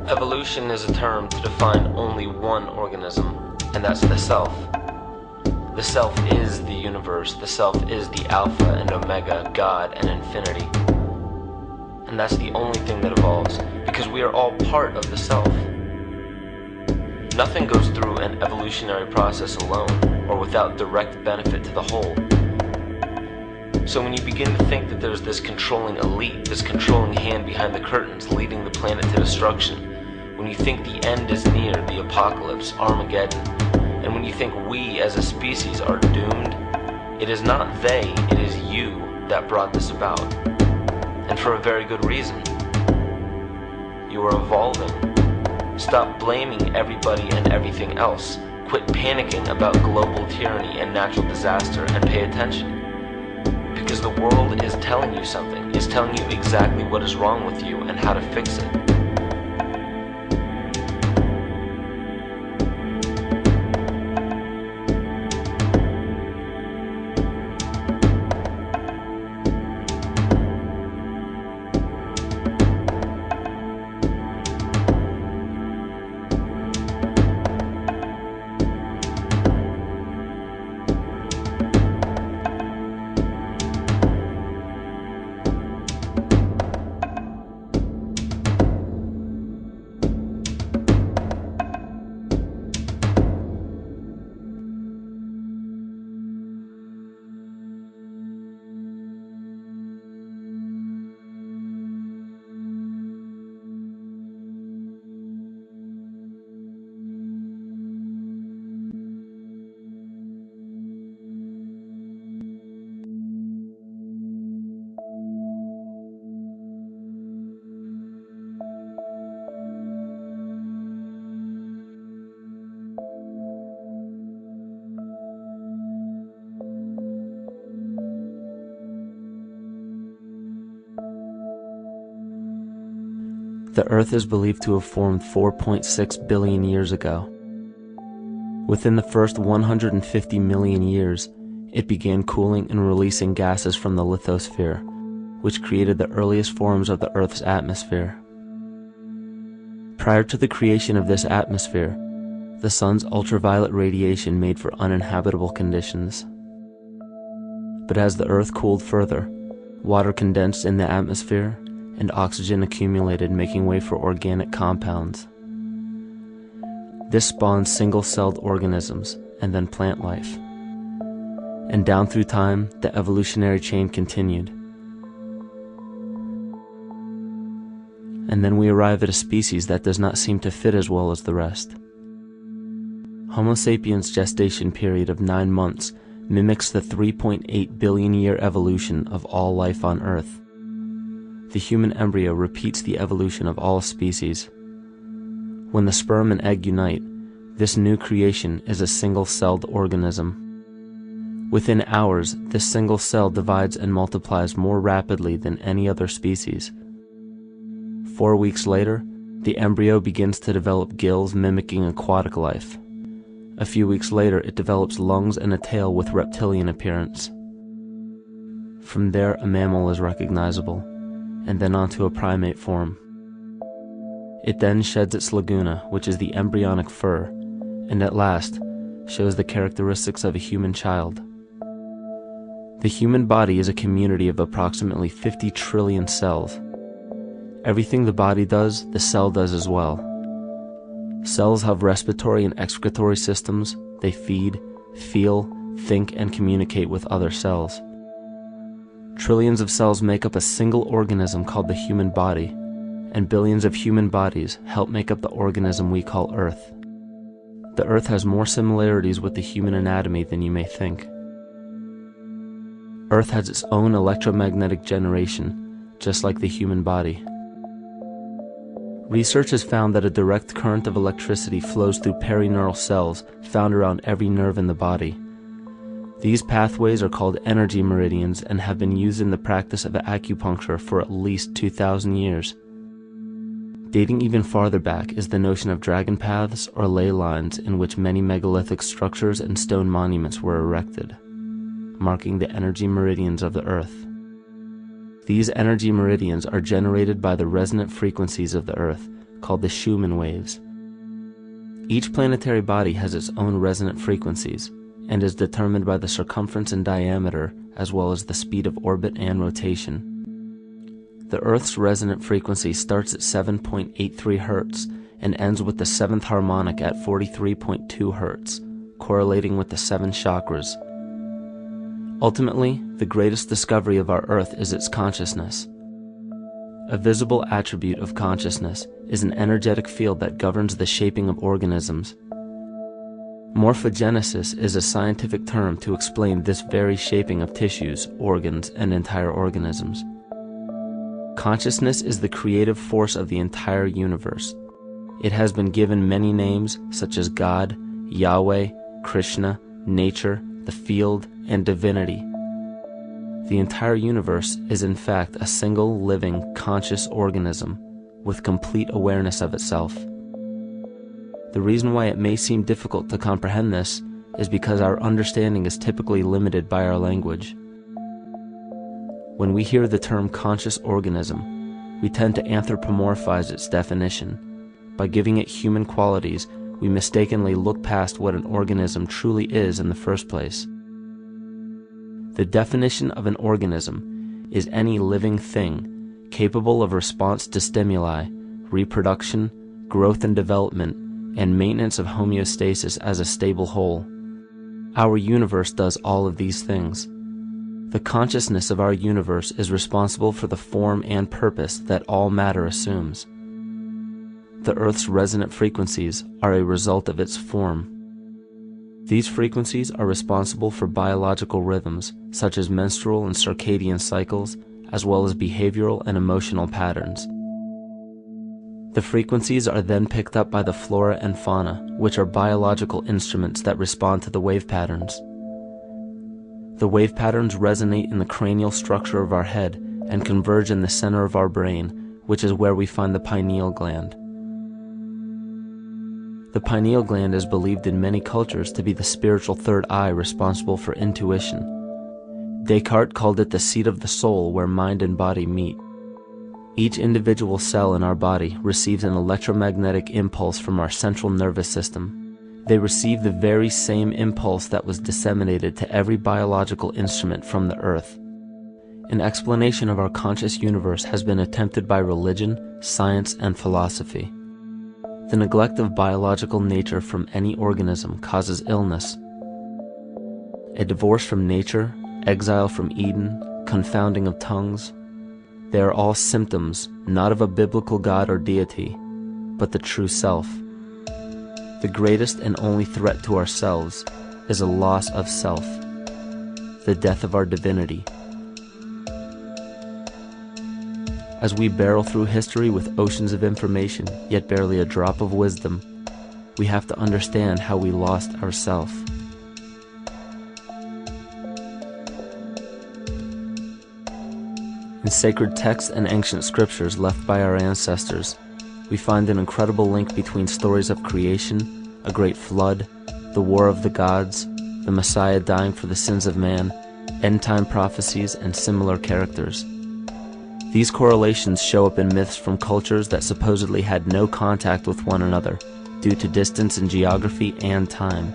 Evolution is a term to define only one organism, and that's the self. The self is the universe, the self is the Alpha and Omega, God and infinity. And that's the only thing that evolves, because we are all part of the self. Nothing goes through an evolutionary process alone, or without direct benefit to the whole. So when you begin to think that there's this controlling elite, this controlling hand behind the curtains leading the planet to destruction, when you think the end is near, the apocalypse, Armageddon, and when you think we as a species are doomed, it is not they, it is you that brought this about. And for a very good reason. You are evolving. Stop blaming everybody and everything else. Quit panicking about global tyranny and natural disaster and pay attention. Because the world is telling you something, is telling you exactly what is wrong with you and how to fix it. The Earth is believed to have formed 4.6 billion years ago. Within the first 150 million years, it began cooling and releasing gases from the lithosphere, which created the earliest forms of the Earth's atmosphere. Prior to the creation of this atmosphere, the sun's ultraviolet radiation made for uninhabitable conditions. But as the Earth cooled further, water condensed in the atmosphere, and oxygen accumulated, making way for organic compounds. This spawned single-celled organisms, and then plant life. And down through time, the evolutionary chain continued. And then we arrive at a species that does not seem to fit as well as the rest. Homo sapiens' gestation period of 9 months mimics the 3.8 billion year evolution of all life on Earth. The human embryo repeats the evolution of all species. When the sperm and egg unite, this new creation is a single-celled organism. Within hours, this single cell divides and multiplies more rapidly than any other species. 4 weeks later, the embryo begins to develop gills mimicking aquatic life. A few weeks later, it develops lungs and a tail with reptilian appearance. From there, a mammal is recognizable, and then onto a primate form. It then sheds its laguna, which is the embryonic fur, and at last shows the characteristics of a human child. The human body is a community of approximately 50 trillion cells. Everything the body does, the cell does as well. Cells have respiratory and excretory systems. They feed, feel, think, and communicate with other cells. Trillions of cells make up a single organism called the human body, and billions of human bodies help make up the organism we call Earth. The Earth has more similarities with the human anatomy than you may think. Earth has its own electromagnetic generation, just like the human body. Research has found that a direct current of electricity flows through perineural cells found around every nerve in the body. These pathways are called energy meridians and have been used in the practice of acupuncture for at least 2,000 years. Dating even farther back is the notion of dragon paths or ley lines in which many megalithic structures and stone monuments were erected, marking the energy meridians of the Earth. These energy meridians are generated by the resonant frequencies of the Earth, called the Schumann waves. Each planetary body has its own resonant frequencies and is determined by the circumference and diameter as well as the speed of orbit and rotation. The Earth's resonant frequency starts at 7.83 Hz and ends with the 7th harmonic at 43.2 Hz, correlating with the 7 chakras. Ultimately, the greatest discovery of our Earth is its consciousness. A visible attribute of consciousness is an energetic field that governs the shaping of organisms. Morphogenesis is a scientific term to explain this very shaping of tissues, organs, and entire organisms. Consciousness is the creative force of the entire universe. It has been given many names such as God, Yahweh, Krishna, nature, the field, and divinity. The entire universe is in fact a single living, conscious organism with complete awareness of itself. The reason why it may seem difficult to comprehend this is because our understanding is typically limited by our language. When we hear the term conscious organism, we tend to anthropomorphize its definition. By giving it human qualities, we mistakenly look past what an organism truly is in the first place. The definition of an organism is any living thing capable of response to stimuli, reproduction, growth and development, and maintenance of homeostasis as a stable whole. Our universe does all of these things. The consciousness of our universe is responsible for the form and purpose that all matter assumes. The Earth's resonant frequencies are a result of its form. These frequencies are responsible for biological rhythms, such as menstrual and circadian cycles, as well as behavioral and emotional patterns. The frequencies are then picked up by the flora and fauna, which are biological instruments that respond to the wave patterns. The wave patterns resonate in the cranial structure of our head and converge in the center of our brain, which is where we find the pineal gland. The pineal gland is believed in many cultures to be the spiritual third eye responsible for intuition. Descartes called it the seat of the soul where mind and body meet. Each individual cell in our body receives an electromagnetic impulse from our central nervous system. They receive the very same impulse that was disseminated to every biological instrument from the earth. An explanation of our conscious universe has been attempted by religion, science, and philosophy. The neglect of biological nature from any organism causes illness. A divorce from nature, exile from Eden, confounding of tongues. They are all symptoms, not of a biblical God or deity, but the true self. The greatest and only threat to ourselves is a loss of self, the death of our divinity. As we barrel through history with oceans of information, yet barely a drop of wisdom, we have to understand how we lost ourself. In sacred texts and ancient scriptures left by our ancestors, we find an incredible link between stories of creation, a great flood, the war of the gods, the Messiah dying for the sins of man, end-time prophecies, and similar characters. These correlations show up in myths from cultures that supposedly had no contact with one another due to distance in geography and time.